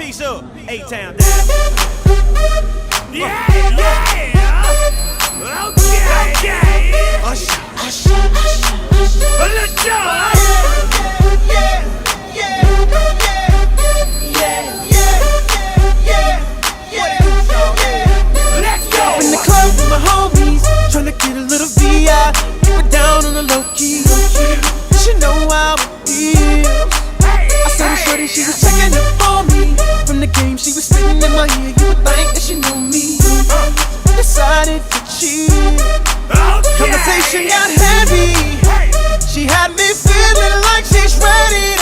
Peace up, A-Town down. Yeah. Okay. Usher. Let's go. Let's go. In the club with my homies, tryna get a little VI. Keep it down on the low key. You should know how it feels. I saw the shorty, she was checking up on me. From the game, she was spitting in my ear. You would think that she knew me. Decided to cheat. Conversation got heavy. She had me feeling like she's ready.